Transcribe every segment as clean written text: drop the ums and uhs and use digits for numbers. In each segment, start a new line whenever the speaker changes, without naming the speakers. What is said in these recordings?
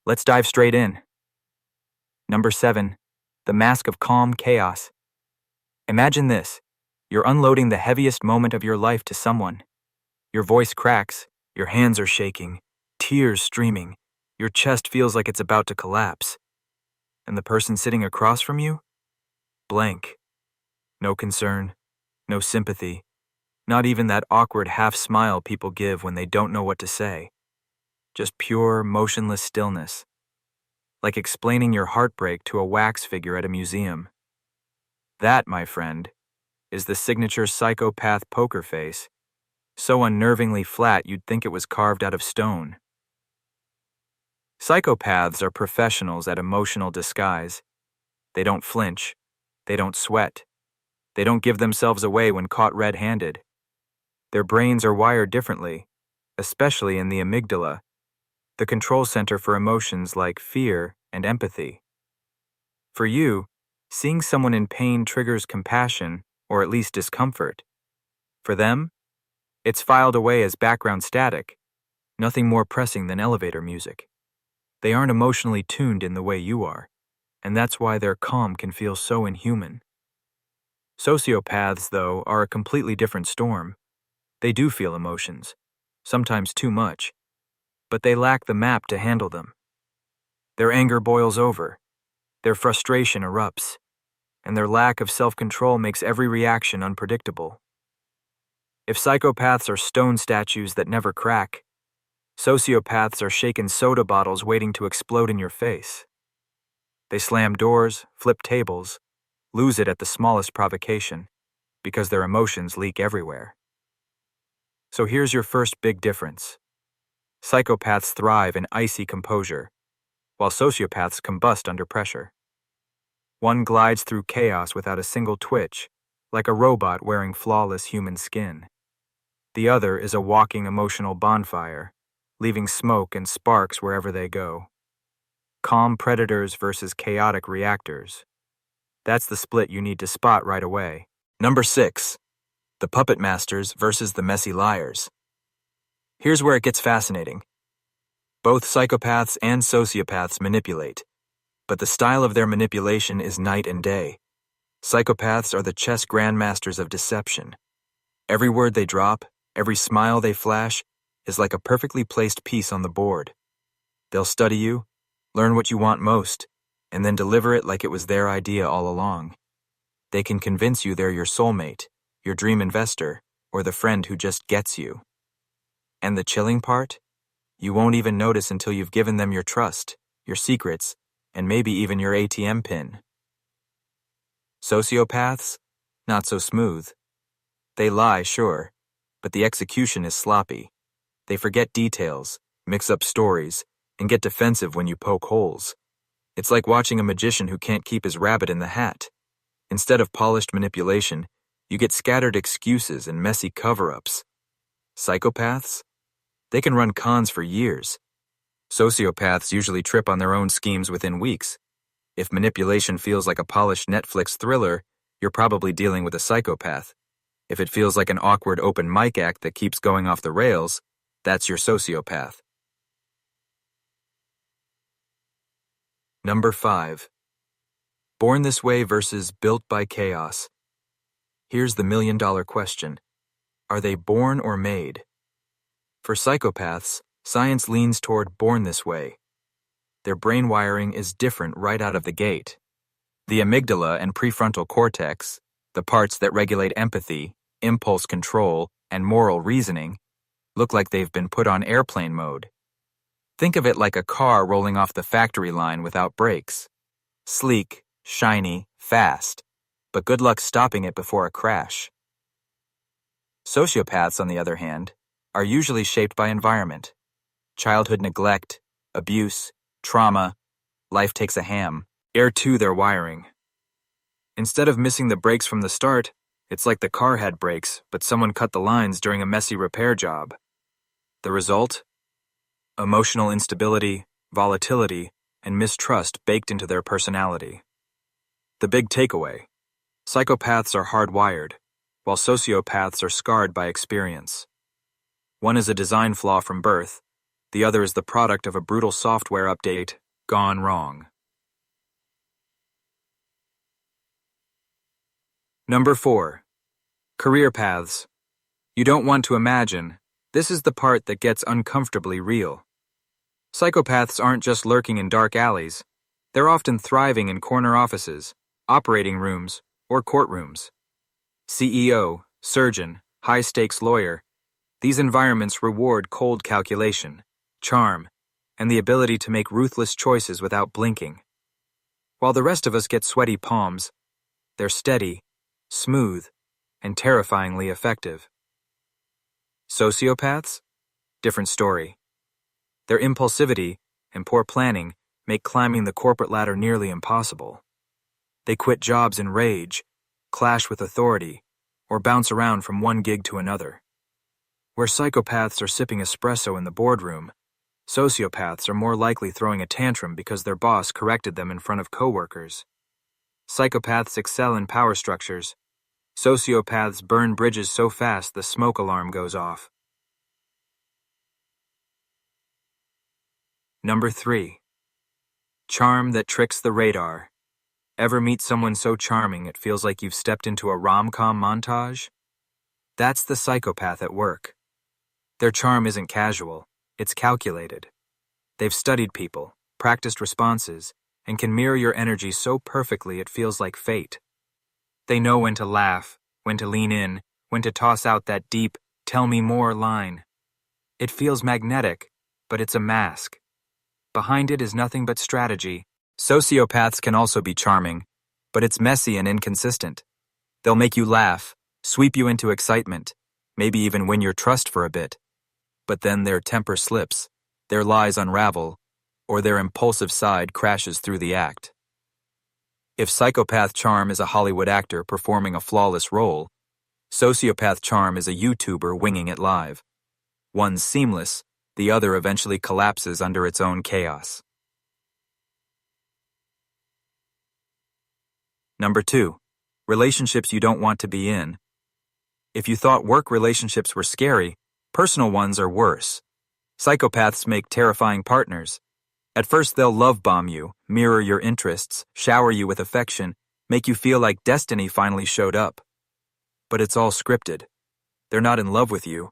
Let's dive straight in. Number 7. The mask of calm chaos. Imagine this. You're unloading the heaviest moment of your life to someone. Your voice cracks, your hands are shaking, tears streaming, your chest feels like it's about to collapse. And the person sitting across from you? Blank. No concern, no sympathy, not even that awkward half-smile people give when they don't know what to say. Just pure, motionless stillness. Like explaining your heartbreak to a wax figure at a museum. That, my friend, is the signature psychopath poker face, so unnervingly flat you'd think it was carved out of stone. Psychopaths are professionals at emotional disguise. They don't flinch. They don't sweat. They don't give themselves away when caught red-handed. Their brains are wired differently, especially in the amygdala, the control center for emotions like fear and empathy. For you, seeing someone in pain triggers compassion, or at least discomfort. For them, it's filed away as background static, nothing more pressing than elevator music. They aren't emotionally tuned in the way you are, and that's why their calm can feel so inhuman. Sociopaths, though, are a completely different storm. They do feel emotions, sometimes too much, but they lack the map to handle them. Their anger boils over, their frustration erupts, and their lack of self-control makes every reaction unpredictable. If psychopaths are stone statues that never crack, sociopaths are shaken soda bottles waiting to explode in your face. They slam doors, flip tables, lose it at the smallest provocation, because their emotions leak everywhere. So here's your first big difference. Psychopaths thrive in icy composure, while sociopaths combust under pressure. One glides through chaos without a single twitch, like a robot wearing flawless human skin. The other is a walking emotional bonfire, leaving smoke and sparks wherever they go. Calm predators versus chaotic reactors. That's the split you need to spot right away. Number 6. The puppet masters versus the messy liars. Here's where it gets fascinating. Both psychopaths and sociopaths manipulate, but the style of their manipulation is night and day. Psychopaths are the chess grandmasters of deception. Every word they drop, every smile they flash, is like a perfectly placed piece on the board. They'll study you, learn what you want most, and then deliver it like it was their idea all along. They can convince you they're your soulmate, your dream investor, or the friend who just gets you. And the chilling part? You won't even notice until you've given them your trust, your secrets, and maybe even your ATM PIN. Sociopaths? Not so smooth. They lie, sure, but the execution is sloppy. They forget details, mix up stories, and get defensive when you poke holes. It's like watching a magician who can't keep his rabbit in the hat. Instead of polished manipulation, you get scattered excuses and messy cover-ups. Psychopaths? They can run cons for years. Sociopaths usually trip on their own schemes within weeks. If manipulation feels like a polished Netflix thriller, you're probably dealing with a psychopath. If it feels like an awkward open mic act that keeps going off the rails, that's your sociopath. Number 5. Born this way versus built by chaos. Here's the million-dollar question. Are they born or made? For psychopaths, science leans toward born this way. Their brain wiring is different right out of the gate. The amygdala and prefrontal cortex, the parts that regulate empathy, impulse control, and moral reasoning, look like they've been put on airplane mode. Think of it like a car rolling off the factory line without brakes. Sleek, shiny, fast, but good luck stopping it before a crash. Sociopaths, on the other hand, are usually shaped by environment. Childhood neglect, abuse, trauma, life takes a ham, heir to their wiring. Instead of missing the brakes from the start, it's like the car had brakes, but someone cut the lines during a messy repair job. The result? Emotional instability, volatility, and mistrust baked into their personality. The big takeaway: psychopaths are hardwired, while sociopaths are scarred by experience. One is a design flaw from birth, The other is the product of a brutal software update gone wrong. Number 4. Career paths. You don't want to imagine. This is the part that gets uncomfortably real. Psychopaths aren't just lurking in dark alleys. They're often thriving in corner offices, operating rooms, or courtrooms. CEO, surgeon, high-stakes lawyer. These environments reward cold calculation, charm, and the ability to make ruthless choices without blinking. While the rest of us get sweaty palms, they're steady, smooth, and terrifyingly effective. Sociopaths? Different story. Their impulsivity and poor planning make climbing the corporate ladder nearly impossible. They quit jobs in rage, clash with authority, or bounce around from one gig to another. Where psychopaths are sipping espresso in the boardroom, sociopaths are more likely throwing a tantrum because their boss corrected them in front of coworkers. Psychopaths excel in power structures. Sociopaths burn bridges so fast the smoke alarm goes off. Number 3. Charm that tricks the radar. Ever meet someone so charming it feels like you've stepped into a rom-com montage? That's the psychopath at work. Their charm isn't casual, it's calculated. They've studied people, practiced responses, and can mirror your energy so perfectly it feels like fate. They know when to laugh, when to lean in, when to toss out that deep, "tell me more" line. It feels magnetic, but it's a mask. Behind it is nothing but strategy. Sociopaths can also be charming, but it's messy and inconsistent. They'll make you laugh, sweep you into excitement, maybe even win your trust for a bit. But then their temper slips, their lies unravel, or their impulsive side crashes through the act. If psychopath charm is a Hollywood actor performing a flawless role, sociopath charm is a YouTuber winging it live. One's seamless, the other eventually collapses under its own chaos. Number 2. Relationships you don't want to be in. If you thought work relationships were scary, personal ones are worse. Psychopaths make terrifying partners. At first they'll love bomb you, mirror your interests, shower you with affection, make you feel like destiny finally showed up. But it's all scripted. They're not in love with you.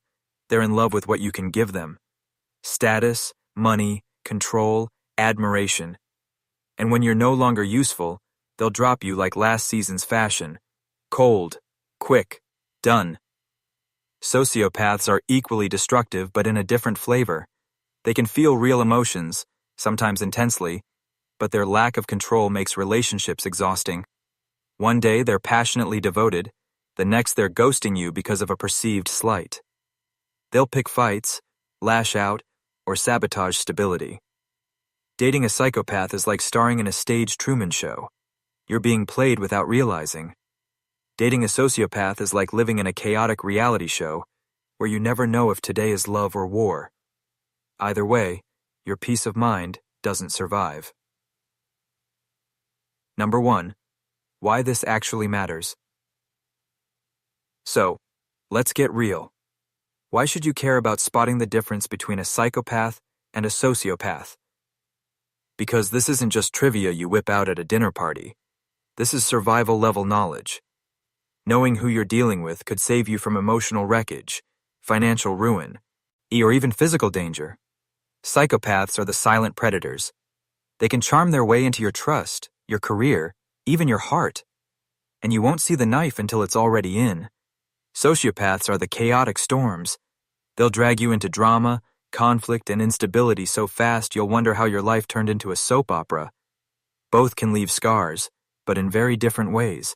They're in love with what you can give them. Status, money, control, admiration. And when you're no longer useful, they'll drop you like last season's fashion. Cold, quick, done. Sociopaths are equally destructive but in a different flavor. They can feel real emotions, sometimes intensely, but their lack of control makes relationships exhausting. One day they're passionately devoted, the next they're ghosting you because of a perceived slight. They'll pick fights, lash out, or sabotage stability. Dating a psychopath is like starring in a staged Truman Show. You're being played without realizing. Dating a sociopath is like living in a chaotic reality show where you never know if today is love or war. Either way, your peace of mind doesn't survive. Number 1. Why this actually matters. So, let's get real. Why should you care about spotting the difference between a psychopath and a sociopath? Because this isn't just trivia you whip out at a dinner party. This is survival-level knowledge. Knowing who you're dealing with could save you from emotional wreckage, financial ruin, or even physical danger. Psychopaths are the silent predators. They can charm their way into your trust, your career, even your heart. And you won't see the knife until it's already in. Sociopaths are the chaotic storms. They'll drag you into drama, conflict, and instability so fast you'll wonder how your life turned into a soap opera. Both can leave scars, but in very different ways.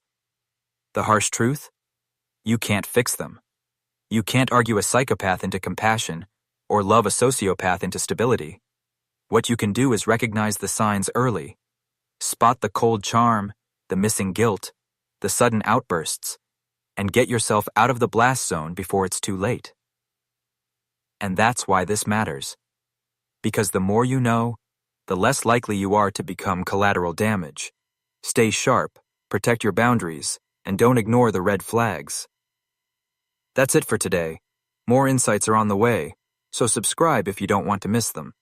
The harsh truth? You can't fix them. You can't argue a psychopath into compassion or love a sociopath into stability. What you can do is recognize the signs early. Spot the cold charm, the missing guilt, the sudden outbursts, and get yourself out of the blast zone before it's too late. And that's why this matters. Because the more you know, the less likely you are to become collateral damage. Stay sharp, protect your boundaries, and don't ignore the red flags. That's it for today. More insights are on the way. so subscribe if you don't want to miss them.